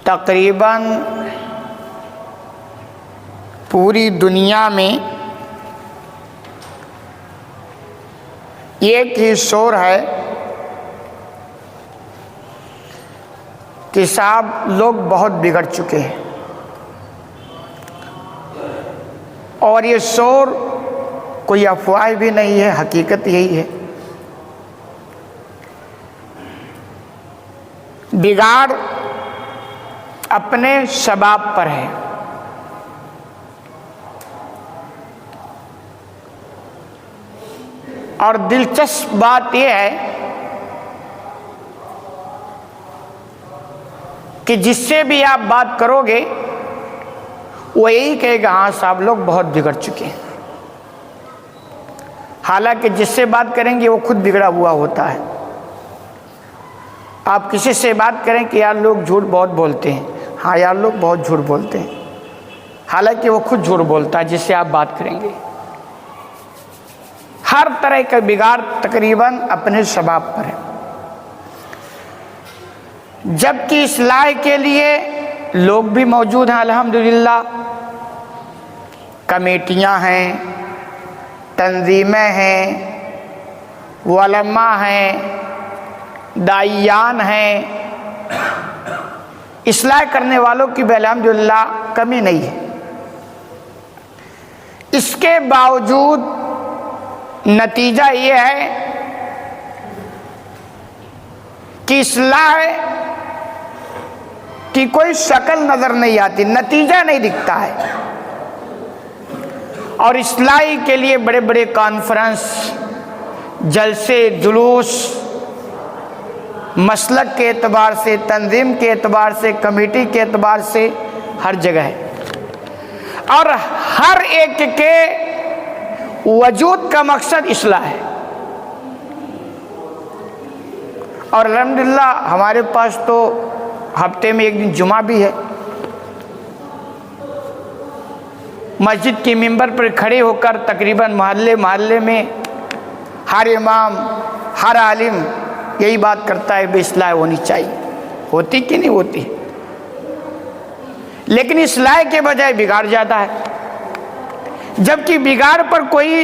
تقریباً پوری دنیا میں ایک ہی شور ہے کہ صاحب لوگ بہت بگڑ چکے ہیں، اور یہ شور کوئی افواہ بھی نہیں ہے، حقیقت یہی ہے۔ بگاڑ اپنے شباب پر ہے، اور دلچسپ بات یہ ہے کہ جس سے بھی آپ بات کرو گے وہ یہی کہے گا ہاں صاحب لوگ بہت بگڑ چکے ہیں، حالانکہ جس سے بات کریں گے وہ خود بگڑا ہوا ہوتا ہے۔ آپ کسی سے بات کریں کہ یار لوگ جھوٹ بہت بولتے ہیں، ہاں یار لوگ بہت جھوٹ بولتے ہیں، حالانکہ وہ خود جھوٹ بولتا ہے جس سے آپ بات کریں گے۔ ہر طرح کا بگاڑ تقریباً اپنے شباب پر ہے، جبکہ اصلاح کے لیے لوگ بھی موجود ہیں الحمدللہ، کمیٹیاں ہیں، تنظیمیں ہیں، علماء ہیں، داعیان ہیں، اصلاح کرنے والوں کی بھی الحمدللہ کمی نہیں ہے۔ اس کے باوجود نتیجہ یہ ہے کہ اصلاح کی کوئی شکل نظر نہیں آتی، نتیجہ نہیں دکھتا ہے، اور اصلاح کے لیے بڑے بڑے کانفرنس، جلسے، جلوس، مسلک کے اعتبار سے، تنظیم کے اعتبار سے، کمیٹی کے اعتبار سے ہر جگہ ہے، اور ہر ایک کے وجود کا مقصد اصلاح ہے۔ اور الحمدللہ ہمارے پاس تو ہفتے میں ایک دن جمعہ بھی ہے، مسجد کے ممبر پر کھڑے ہو کر تقریباً محلے محلے میں ہر امام، ہر عالم یہی بات کرتا ہے کہ اصلاح ہونی چاہیے، ہوتی کہ نہیں ہوتی، لیکن اصلاح کے بجائے بگاڑ جاتا ہے، جبکہ بگاڑ پر کوئی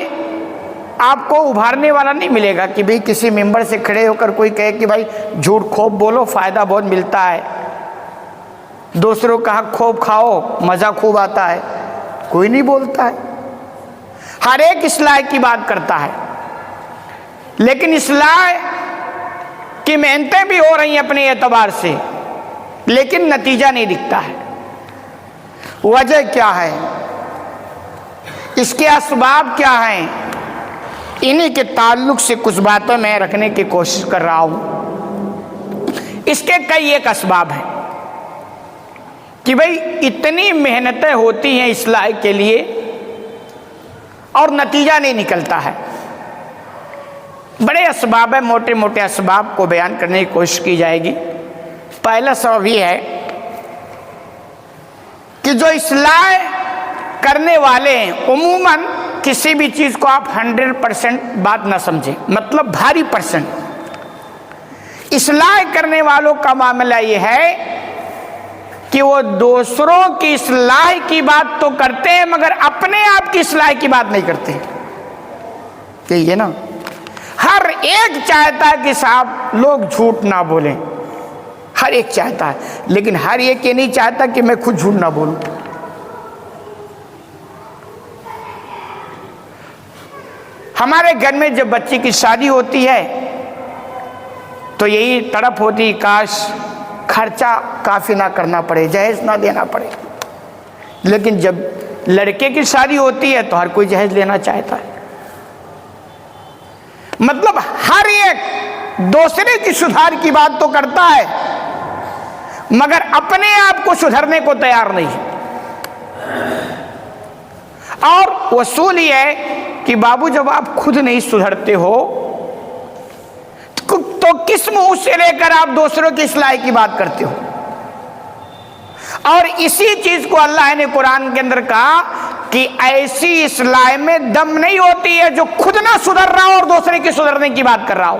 آپ کو ابھارنے والا نہیں ملے گا کہ بھئی کسی ممبر سے کھڑے ہو کر کوئی کہے کہ بھائی جھوٹ خوب بولو، فائدہ بہت ملتا ہے، دوسروں کا حق خوب کھاؤ، مزہ خوب آتا ہے، کوئی نہیں بولتا ہے۔ ہر ایک اصلاح کی بات کرتا ہے، لیکن اصلاح کی محنتیں بھی ہو رہی ہیں اپنے اعتبار سے، لیکن نتیجہ نہیں دکھتا ہے۔ وجہ کیا ہے؟ اس کے اسباب کیا ہیں؟ انہی کے تعلق سے کچھ باتوں میں رکھنے کی کوشش کر رہا ہوں۔ اس کے کئی ایک اسباب ہیں کہ بھئی اتنی محنتیں ہوتی ہیں اصلاح کے لیے اور نتیجہ نہیں نکلتا ہے۔ بڑے اسباب ہیں، موٹے موٹے اسباب کو بیان کرنے کی کوشش کی جائے گی۔ پہلا سبب یہ ہے کہ جو اصلاح کرنے والے ہیں عموماً کسی بھی چیز کو آپ 100% بات نہ سمجھیں، مطلب بھاری پرسنٹ۔ اصلاح کرنے والوں کا معاملہ یہ ہے کہ وہ دوسروں کی اصلاح کی بات تو کرتے ہیں مگر اپنے آپ کی اصلاح کی بات نہیں کرتے، یہی ہے نا۔ ہر ایک چاہتا ہے کہ صاحب لوگ جھوٹ نہ بولیں، ہر ایک چاہتا ہے، لیکن ہر ایک یہ نہیں چاہتا کہ میں خود جھوٹ نہ بولوں۔ ہمارے گھر میں جب بچی کی شادی ہوتی ہے تو یہی تڑپ ہوتی کاش خرچہ کافی نہ کرنا پڑے، جہیز نہ دینا پڑے، لیکن جب لڑکے کی شادی ہوتی ہے تو ہر کوئی جہیز لینا چاہتا ہے۔ مطلب ہر ایک دوسرے کی سدھار کی بات تو کرتا ہے مگر اپنے آپ کو سدھرنے کو تیار نہیں۔ اور اصول یہ ہے کہ بابو جب آپ خود نہیں سدھرتے ہو تو کس منہ سے لے کر آپ دوسروں کی اصلاح کی بات کرتے ہو؟ اور اسی چیز کو اللہ نے قرآن کے اندر کہا کہ ایسی اصلاح میں دم نہیں ہوتی ہے جو خود نہ سدھر رہا ہو اور دوسرے کی سدھرنے کی بات کر رہا ہو۔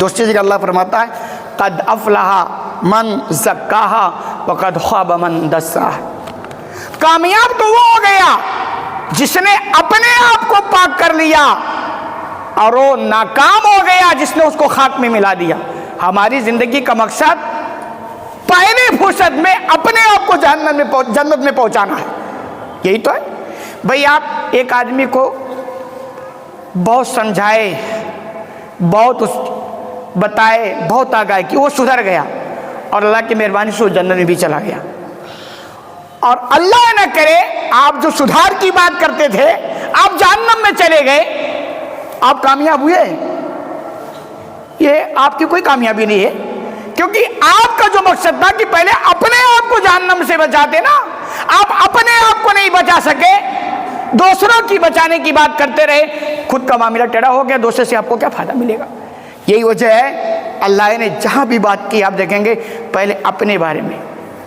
دوسری جگہ اللہ فرماتا ہے قد افلح من زکاہا وقد خاب من دساہا، کامیاب تو وہ ہو گیا جس نے اپنے آپ کو پاک کر لیا، اور وہ ناکام ہو گیا جس نے اس کو خاک میں ملا دیا۔ ہماری زندگی کا مقصد پہلی فرصت میں اپنے آپ کو جنت میں پہنچانا ہے، یہی تو ہے بھئی۔ آپ ایک آدمی کو بہت سمجھائے، بہت بتائے، بہت آگاہی کی، وہ سدھر گیا اور اللہ کی مہربانی سے وہ جنت میں بھی چلا گیا، اور اللہ نہ کرے آپ جو سدھار کی بات کرتے تھے آپ جہنم میں چلے گئے، آپ کامیاب ہوئے؟ یہ آپ کی کوئی کامیابی نہیں ہے، کیونکہ آپ کا جو مقصد تھا کہ پہلے اپنے آپ کو جہنم سے بچاتے نا، آپ اپنے آپ کو نہیں بچا سکے، دوسروں کی بچانے کی بات کرتے رہے، خود کا معاملہ ٹیڑھا ہو گیا، دوسرے سے آپ کو کیا فائدہ ملے گا؟ یہی وجہ ہے اللہ نے جہاں بھی بات کی آپ دیکھیں گے پہلے اپنے بارے میں،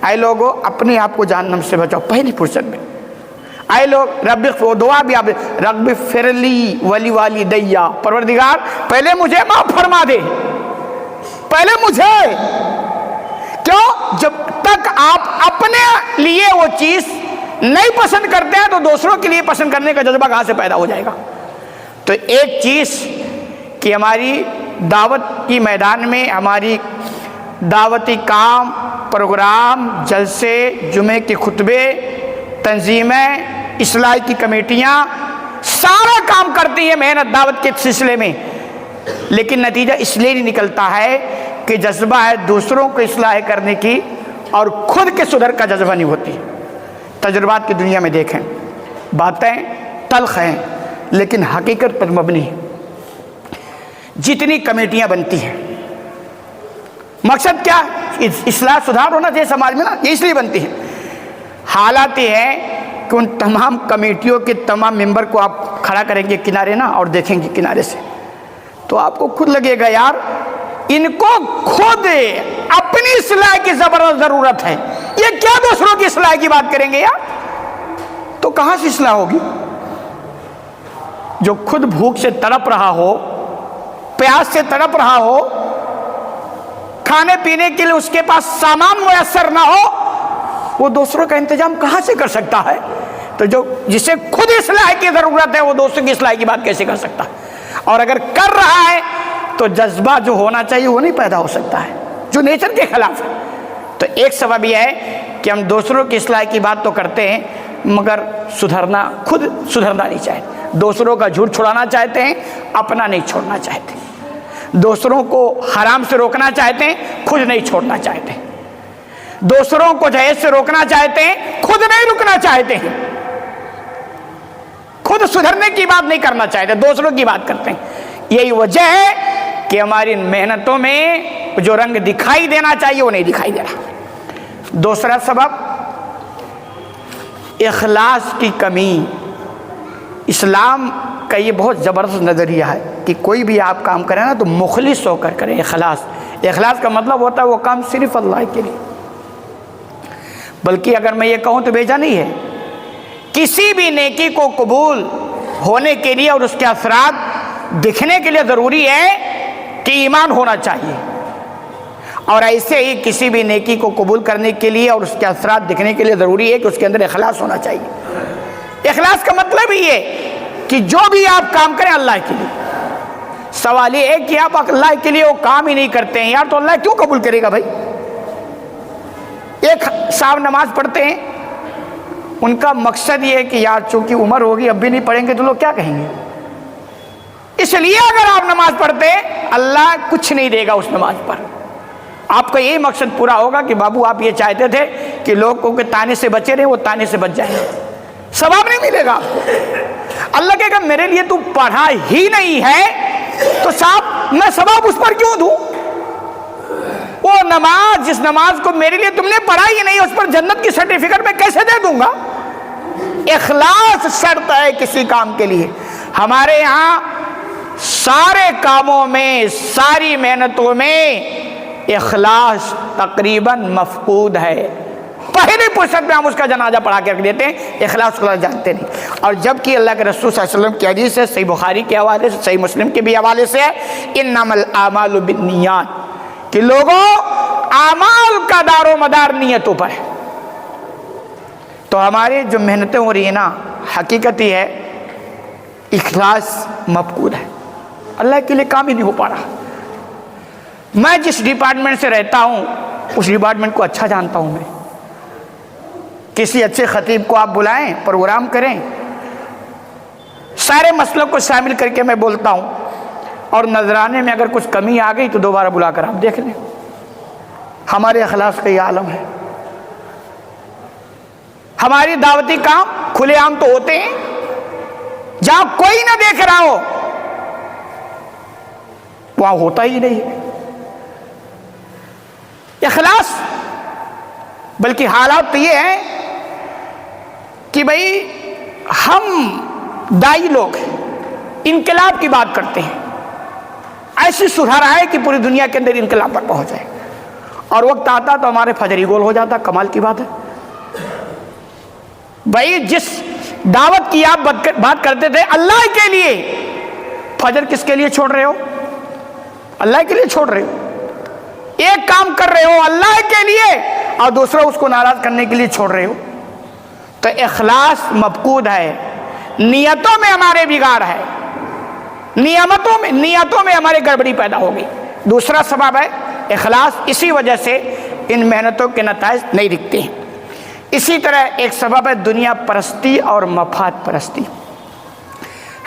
اے لوگوں اپنے آپ کو جہنم سے بچاؤ پہلی فرصت میں، اے لوگ رب دعا بھی آپ رب اغفر لی ولی والدی، پروردگار پہلے مجھے معاف فرما دے، پہلے مجھے، کیوں؟ جب تک آپ اپنے لیے وہ چیز نہیں پسند کرتے ہیں تو دوسروں کے لیے پسند کرنے کا جذبہ کہاں سے پیدا ہو جائے گا؟ تو ایک چیز کہ ہماری دعوت کی میدان میں ہماری دعوتی کام، پروگرام، جلسے، جمعے کے خطبے، تنظیمیں، اصلاح کی کمیٹیاں سارا کام کرتی ہیں محنت دعوت کے سلسلے میں، لیکن نتیجہ اس لیے نہیں نکلتا ہے کہ جذبہ ہے دوسروں کو اصلاح کرنے کی اور خود کے سدھر کا جذبہ نہیں ہوتی۔ تجربات کی دنیا میں دیکھیں، باتیں تلخ ہیں لیکن حقیقت پر مبنی ہے۔ جتنی کمیٹیاں بنتی ہیں مقصد کیا؟ اصلاح سدھار ہونا چاہیے سماج میں نا، یہ اس لیے بنتی ہیں۔ حالات یہ ہے کہ ان تمام کمیٹیوں کے تمام ممبر کو آپ کھڑا کریں گے کنارے نا اور دیکھیں گے کنارے سے، تو آپ کو خود لگے گا یار ان کو خود اپنی اصلاح کی زبردست ضرورت ہے، یہ کیا دوسروں کی اصلاح کی بات کریں گے یار؟ تو کہاں سے اصلاح ہوگی؟ جو خود بھوک سے تڑپ رہا ہو، پیاس سے تڑپ رہا ہو، کھانے پینے کے لیے اس کے پاس سامان میسر نہ ہو، وہ دوسروں کا انتظام کہاں سے کر سکتا ہے؟ تو جسے خود اصلاح کی ضرورت ہے وہ دوسروں کی اصلاح کی بات کیسے کر سکتا ہے؟ اور اگر کر رہا ہے تو جذبہ جو ہونا چاہیے وہ نہیں پیدا ہو سکتا ہے، جو نیچر کے خلاف ہے۔ تو ایک سبب یہ ہے کہ ہم دوسروں کی اصلاح کی بات تو کرتے ہیں مگر خود سدھرنا نہیں چاہتے، دوسروں کا جھوٹ چھڑانا چاہتے ہیں، اپنا نہیں چھوڑنا چاہتے، دوسروں کو حرام سے روکنا چاہتے ہیں، خود نہیں چھوڑنا چاہتے، دوسروں کو جہیز سے روکنا چاہتے ہیں، خود نہیں رکنا چاہتے ہیں، خود سدھرنے کی بات نہیں کرنا چاہتے، دوسروں کی بات کرتے ہیں۔ یہی وجہ ہے کہ ہماری محنتوں میں جو رنگ دکھائی دینا چاہیے وہ نہیں دکھائی دے رہا۔ دوسرا سبب اخلاص کی کمی۔ اسلام کا یہ بہت زبردست نظریہ ہے کہ کوئی بھی آپ کام کریں نا تو مخلص ہو کر کریں۔ اخلاص کا مطلب ہوتا ہے وہ کام صرف اللہ کے لیے، بلکہ اگر میں یہ کہوں تو بھیجا نہیں ہے، کسی بھی نیکی کو قبول ہونے کے لیے اور اس کے اثرات دکھنے کے لیے ضروری ہے کہ ایمان ہونا چاہیے، اور ایسے ہی کسی بھی نیکی کو قبول کرنے کے لیے اور اس کے اثرات دکھنے کے لیے ضروری ہے کہ اس کے اندر اخلاص ہونا چاہیے۔ اخلاص کا مطلب ہی ہے کہ جو بھی آپ کام کریں اللہ کے لیے۔ سوال یہ ہے کہ آپ اللہ کے لیے وہ کام ہی نہیں کرتے ہیں یار، تو اللہ کیوں قبول کرے گا بھائی؟ ایک صاحب نماز پڑھتے ہیں، ان کا مقصد یہ ہے کہ یار چونکہ عمر ہوگی اب بھی نہیں پڑھیں گے تو لوگ کیا کہیں گے، اس لیے اگر آپ نماز پڑھتے ہیں اللہ کچھ نہیں دے گا اس نماز پر۔ آپ کا یہی مقصد پورا ہوگا کہ بابو آپ یہ چاہتے تھے کہ لوگوں کے تانے سے بچے رہے، وہ تانے سے بچ جائیں، ثواب نہیں ملے گا آپ کو۔ اللہ کہے گا میرے لیے تو پڑھا ہی نہیں ہے تو صاحب میں ثواب اس پر کیوں دوں؟ وہ نماز، جس نماز کو میرے لیے تم نے پڑھا ہی نہیں، اس پر جنت کی سرٹیفکیٹ میں کیسے دے دوں گا؟ اخلاص شرط ہے کسی کام کے لیے۔ ہمارے یہاں سارے کاموں میں، ساری محنتوں میں اخلاص تقریباً مفقود ہے، پہلی فرصت میں ہم اس کا جنازہ پڑھا کے رکھ دیتے ہیں، اخلاص کو جانتے نہیں۔ اور جب کہ اللہ کے رسول صلی اللہ علیہ وسلم کی حدیث ہے، صحیح بخاری کے حوالے سے، صحیح مسلم کے بھی حوالے سے ہے، انما الاعمال بالنیات، کہ لوگوں اعمال کا دار و مدار نیتوں پر ہے۔ تو ہماری جو محنتیں ہو رہی ہیں نا، حقیقت یہ ہے اخلاص مفقود ہے، اللہ کے لیے کام ہی نہیں ہو پا رہا۔ میں جس ڈپارٹمنٹ سے رہتا ہوں اس ڈپارٹمنٹ کو اچھا جانتا ہوں، میں کسی اچھے خطیب کو آپ بلائیں، پروگرام کریں، سارے مسئلوں کو شامل کر کے میں بولتا ہوں، اور نذرانے میں اگر کچھ کمی آ گئی تو دوبارہ بلا کر آپ دیکھ لیں۔ ہمارے اخلاص کا یہ عالم ہے۔ ہماری دعوتی کام کھلے عام تو ہوتے ہیں، جہاں کوئی نہ دیکھ رہا ہو وہاں ہوتا ہی نہیں ہے اخلاص۔ بلکہ حالات تو یہ ہیں کہ بھئی ہم دائی لوگ انقلاب کی بات کرتے ہیں، ایسی سدھار آئے کہ پوری دنیا کے اندر انقلاب پر پہنچ جائے، اور وقت آتا تو ہمارے فجری گول ہو جاتا۔ کمال کی بات ہے بھائی، جس دعوت کی آپ بات کرتے تھے اللہ کے لیے، فجر کس کے لیے چھوڑ رہے ہو؟ اللہ کے لیے چھوڑ رہے ہو۔ ایک کام کر رہے ہو اللہ کے لیے اور دوسرا اس کو ناراض کرنے کے لیے چھوڑ رہے ہو، تو اخلاص مفقود ہے، نیتوں میں ہمارے بگاڑ ہے، نیتوں میں ہمارے گڑبڑی پیدا ہوگی۔ دوسرا سبب ہے اخلاص، اسی وجہ سے ان محنتوں کے نتائج نہیں دکھتے ہیں۔ اسی طرح ایک سبب ہے دنیا پرستی اور مفاد پرستی۔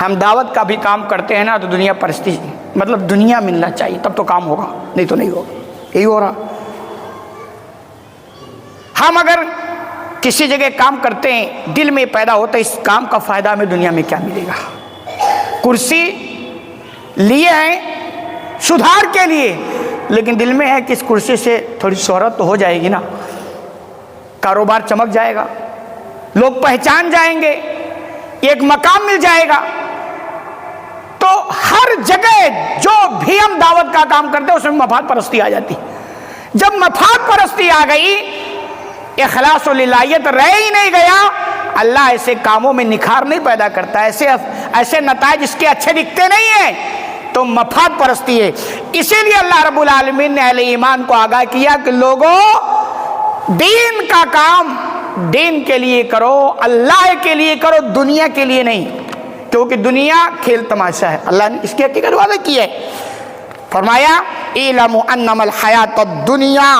ہم دعوت کا بھی کام کرتے ہیں نا تو دنیا پرستی، مطلب دنیا ملنا چاہیے تب تو کام ہوگا، نہیں تو نہیں ہوگا، یہی ہو رہا۔ ہم اگر کسی جگہ کام کرتے ہیں، دل میں پیدا ہوتا ہے اس کام کا فائدہ ہمیں دنیا میں کیا ملے گا۔ کرسی لیے ہیں سدھار کے لیے، لیکن دل میں ہے کہ اس کرسی سے تھوڑی شہرت تو ہو جائے گی نا، کاروبار چمک جائے گا، لوگ پہچان جائیں گے، ایک مقام مل جائے گا۔ تو ہر جگہ جو بھی ہم دعوت کا کام کرتے ہیں اس میں مفاد پرستی آ جاتی۔ جب مفاد پرستی آ گئی، اخلاص و للہیت رہ ہی نہیں گیا، اللہ ایسے کاموں میں نکھار نہیں پیدا کرتا، ایسے نتائج اس کے اچھے دکھتے نہیں ہیں، تو مفاد پرستی ہے۔ اسی لیے اللہ رب العالمین نے اہل ایمان کو آگاہ کیا کہ لوگوں دین کا کام دین کے لیے کرو، اللہ کے لیے کرو، دنیا کے لیے نہیں، کیونکہ دنیا کھیل تماشا ہے۔ اللہ نے اس کی حقیقت واضح کی ہے، فرمایا اعلموا انما الحیات الدنیا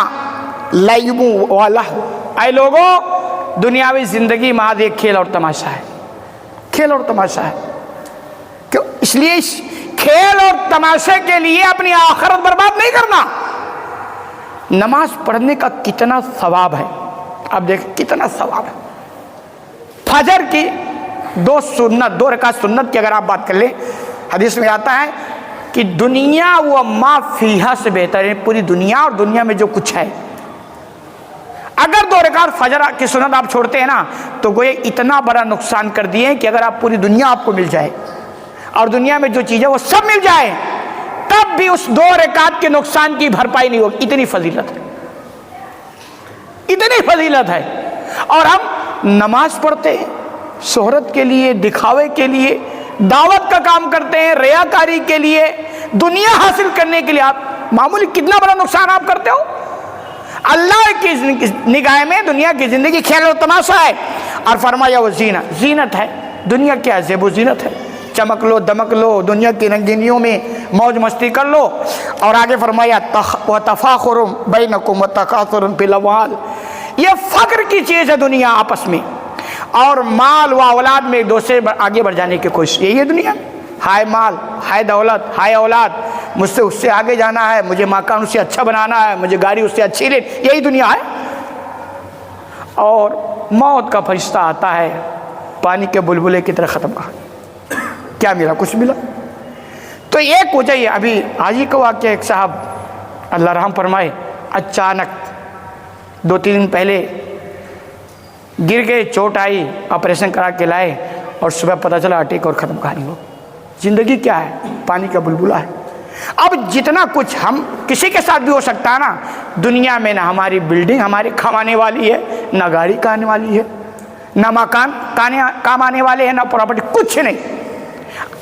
لعب و لہو، اے لوگوں دنیاوی زندگی محض ایک کھیل اور تماشا ہے، کھیل اور تماشا ہے۔ کیوں؟ اس لیے اس کھیل اور تماشے کے لیے اپنی آخرت برباد نہیں کرنا۔ نماز پڑھنے کا کتنا ثواب ہے، آپ دیکھیں کتنا ثواب ہے۔ فجر کی دو رکعت سنت کی اگر آپ بات کر لیں، حدیث میں آتا ہے کہ دنیا و ما فیہا سے بہتر ہے، پوری دنیا اور دنیا میں جو کچھ ہے۔ اگر 2 رکعت فجر کی سنت آپ چھوڑتے ہیں نا تو گویا اتنا بڑا نقصان کر دیے کہ اگر آپ پوری دنیا آپ کو مل جائے اور دنیا میں جو چیزیں وہ سب مل جائے، تب بھی اس 2 رکعت کے نقصان کی بھرپائی نہیں ہوگی۔ اتنی فضیلت ہے، اتنی فضیلت ہے۔ اور ہم نماز پڑھتے ہیں شہرت کے لیے، دکھاوے کے لیے، دعوت کا کام کرتے ہیں ریاکاری کے لیے، دنیا حاصل کرنے کے لیے۔ آپ معمولی کتنا بڑا نقصان آپ کرتے ہو۔ اللہ کی نگاہ میں دنیا کی زندگی کھیل اور تماشا ہے، اور فرمایا وہ زینت ہے۔ دنیا کیا ہے؟ زیب و زینت ہے، چمک لو دمک لو، دنیا کی رنگینیوں میں موج مستی کر لو۔ اور آگے فرمایا وَتَفَاخُرٌ بَيْنَكُمْ وَتَكَاثُرٌ فِي الْأَمْوَالِ، یہ فخر کی چیز ہے دنیا آپس میں، اور مال و اولاد میں ایک دوسرے آگے بڑھ جانے کی کوشش، یہی ہے دنیا۔ ہائے مال، ہائے دولت، ہائے اولاد، مجھ سے اس سے آگے جانا ہے، مجھے مکان اس سے اچھا بنانا ہے، مجھے گاڑی اس سے اچھی لے، یہی دنیا ہے۔ اور موت کا فرشتہ آتا ہے پانی کے بلبلے کی طرح ختم کر، کیا ملا؟ کچھ ملا؟ تو ایک وجہ یہ، ابھی حاجی کا واقعہ، ایک صاحب اللہ رحم فرمائے اچانک 2-3 دن پہلے گر گئے، چوٹ آئی، آپریشن کرا کے لائے، اور صبح پتہ چلا اٹیک اور ختم کہانی ہو۔ زندگی کیا ہے؟ پانی کا بلبلہ ہے۔ اب جتنا کچھ ہم کسی کے ساتھ بھی ہو سکتا ہے نا، دنیا میں نہ ہماری بلڈنگ ہماری کام آنے والی ہے، نہ گاڑی کا آنے والی ہے، نہ مکان کام آنے والے ہیں، نہ پراپرٹی، کچھ نہیں۔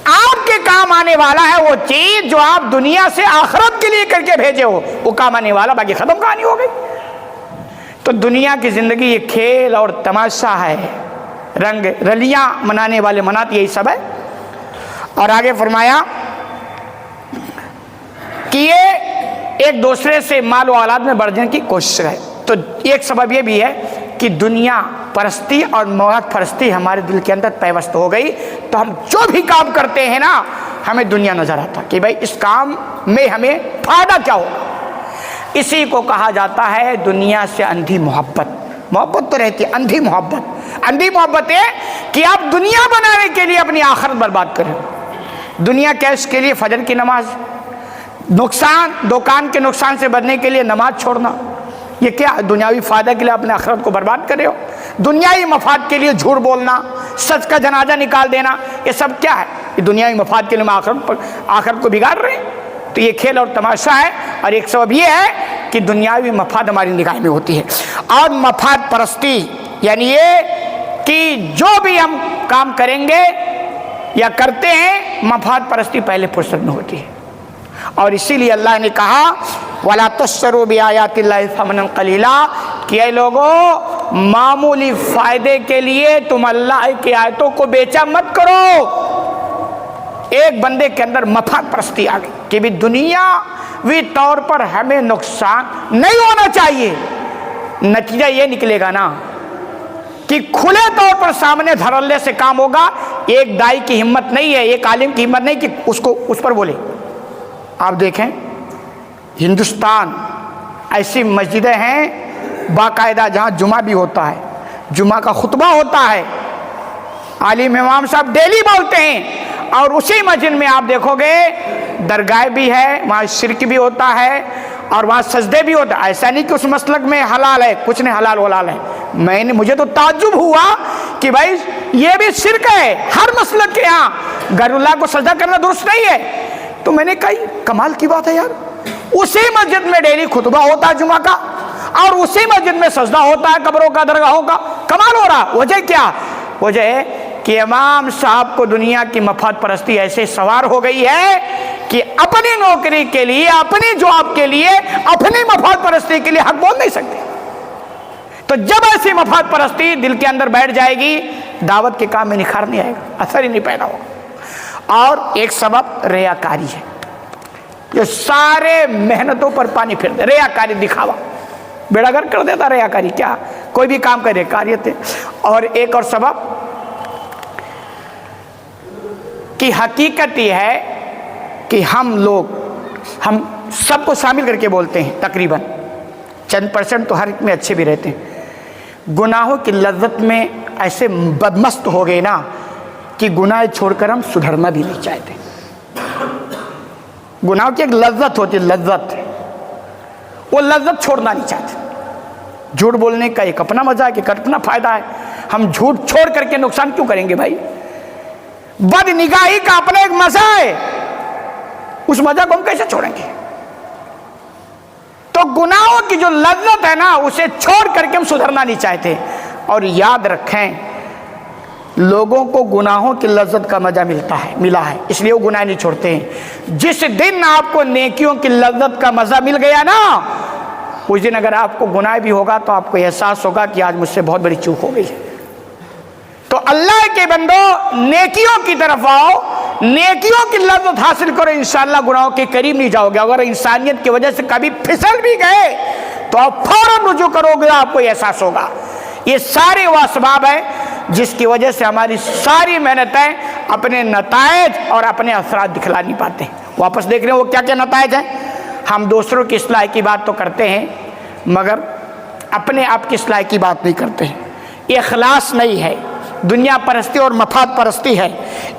آپ کے کام آنے والا ہے وہ چیز جو آپ دنیا سے آخرت کے لیے کر کے بھیجے ہو، وہ کام آنے والا، باقی ختم کہانی ہو گئی۔ تو دنیا کی زندگی یہ کھیل اور تماشا ہے، رنگ رلیاں منانے والے مناتے یہی سب ہے۔ اور آگے فرمایا کہ یہ ایک دوسرے سے مال و اولاد میں بڑھ جانے کی کوشش ہے۔ تو ایک سبب یہ بھی ہے کہ دنیا پرستی اور موت پرستی ہمارے دل کے اندر پیوست ہو گئی، تو ہم جو بھی کام کرتے ہیں نا ہمیں دنیا نظر آتا کہ بھائی اس کام میں ہمیں فائدہ کیا ہوگا۔ اسی کو کہا جاتا ہے دنیا سے اندھی محبت۔ محبت تو رہتی ہے، اندھی محبت، اندھی محبت ہے کہ آپ دنیا بنانے کے لیے اپنی آخرت برباد کریں۔ دنیا کیش کے لیے فجر کی نماز، نقصان دکان کے نقصان سے بچنے کے لیے نماز چھوڑنا، یہ کیا دنیاوی فائدہ کے لیے اپنے آخرت کو برباد کر رہے ہو؟ دنیاوی مفاد کے لیے جھوٹ بولنا، سچ کا جنازہ نکال دینا، یہ سب کیا ہے؟ یہ دنیاوی مفاد کے لیے ہم آخرت کو بگاڑ رہے ہیں۔ تو یہ کھیل اور تماشا ہے، اور ایک سبب یہ ہے کہ دنیاوی مفاد ہماری نگاہ میں ہوتی ہے۔ اور مفاد پرستی یعنی یہ کہ جو بھی ہم کام کریں گے یا کرتے ہیں، مفاد پرستی پہلے فرصت میں ہوتی ہے۔ اور اسی لیے اللہ نے کہا وَلَا تَشْتَرُوا بِآيَاتِ اللَّهِ ثَمَنًا قَلِيلًا کہ اے لوگوں معمولی فائدے کے لیے تم اللہ کی آیتوں کو بیچا مت کرو۔ ایک بندے کے اندر مفاد پرستی آ گئی کہ بھی دنیاوی طور پر ہمیں نقصان نہیں ہونا چاہیے۔ نتیجہ یہ نکلے گا نا کہ کھلے طور پر سامنے دھڑلے سے کام ہوگا۔ ایک دائی کی ہمت نہیں ہے، ایک عالم کی ہمت نہیں کہ اس پر بولے۔ آپ دیکھیں ہندوستان ایسی مسجدیں ہیں باقاعدہ جہاں جمعہ بھی ہوتا ہے، جمعہ کا خطبہ ہوتا ہے، عالم امام صاحب ڈیلی بولتے ہیں، اور اسی مسجد میں آپ دیکھو گے درگاہ بھی ہے، وہاں شرک بھی ہوتا ہے اور وہاں سجدے بھی ہوتا ہے۔ ایسا نہیں کہ اس مسلک میں حلال ہے، کچھ نہیں حلال ولال ہے۔ مجھے تو تعجب ہوا کہ بھائی یہ بھی شرک ہے ہر مسلک کے یہاں، غیر اللہ کو سجدہ کرنا درست نہیں ہے۔ تو میں نے کہا کمال کی بات ہے یار، اسی مسجد میں ڈیلی خطبہ ہوتا ہے جمعہ کا، اور اسی مسجد میں سجدہ ہوتا ہے قبروں کا، درگاہوں کا، کمال ہو رہا۔ وجہ کیا؟ وجہ ہے کہ امام صاحب کو دنیا کی مفاد پرستی ایسے سوار ہو گئی ہے کہ اپنی نوکری کے لیے، اپنی جاب کے لیے، اپنی مفاد پرستی کے لیے حق بول نہیں سکتے۔ تو جب ایسی مفاد پرستی دل کے اندر بیٹھ جائے گی، دعوت کے کام میں نکھار نہیں آئے گا، اثر ہی نہیں پیدا ہوگا۔ اور ایک سبب ریاکاری ہے، جو سارے محنتوں پر پانی پھیر دے، ریاکاری، دکھاوا بیڑا گرک کر دیتا۔ ریاکاری کیا؟ کوئی بھی کام کرے کاریت ہے۔ اور ایک اور سبب کی حقیقت یہ ہے کہ ہم سب کو شامل کر کے بولتے ہیں، تقریباً چند پرسنٹ تو ہر ایک میں اچھے بھی رہتے ہیں، گناہوں کی لذت میں ایسے بدمست ہو گئے نا کہ گناہ چھوڑ کر ہم سدھرنا بھی نہیں چاہتے۔ گناہوں کی ایک لذت ہوتی ہے، لذت، وہ لذت چھوڑنا نہیں چاہتے۔ جھوٹ بولنے کا ایک اپنا مزہ ہے کہ اپنا فائدہ ہے، ہم جھوٹ چھوڑ کر کے نقصان کیوں کریں گے بھائی؟ بد نگاہی کا اپنا ایک مزہ ہے، اس مزہ کو ہم کیسے چھوڑیں گے؟ تو گناہوں کی جو لذت ہے نا اسے چھوڑ کر کے ہم سدھرنا نہیں چاہتے۔ اور یاد رکھیں لوگوں کو گناہوں کی لذت کا مزہ ملا ہے، اس لیے وہ گناہ نہیں چھوڑتے ہیں۔ جس دن آپ کو نیکیوں کی لذت کا مزہ مل گیا نا، اس دن اگر آپ کو گناہ بھی ہوگا تو آپ کو احساس ہوگا کہ آج مجھ سے بہت بڑی چوک ہو گئی ہے۔ تو اللہ کے بندو نیکیوں کی طرف آؤ، نیکیوں کی لذت حاصل کرو، انشاءاللہ گناہوں کے قریب نہیں جاؤ گے۔ اگر انسانیت کی وجہ سے کبھی پھسل بھی گئے تو آپ فوراً رجوع کرو گے، آپ کو احساس ہوگا۔ یہ سارے وہ اسباب ہیں جس کی وجہ سے ہماری ساری محنتیں اپنے نتائج اور اپنے اثرات دکھلا نہیں پاتے ہیں۔ واپس دیکھ رہے ہیں وہ کیا کیا نتائج ہیں۔ ہم دوسروں کی اصلاح کی بات تو کرتے ہیں مگر اپنے آپ کی اصلاح کی بات نہیں کرتے ہیں۔ اخلاص نہیں ہے، دنیا پرستی اور مفاد پرستی ہے۔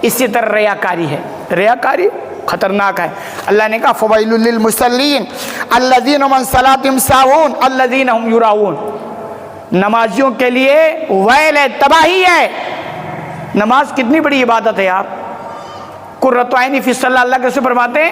اسی طرح ریاکاری ہے، ریاکاری خطرناک ہے۔ اللہ نے کہا فویل للمصلین الذین هم عن صلاتهم ساہون الذین هم یراؤون، نمازیوں کے لیے ویل ہے، تباہی ہے۔ نماز کتنی بڑی عبادت ہے یار۔ قرۃ عین فی الصلاۃ، اللہ کے رسول فرماتے ہیں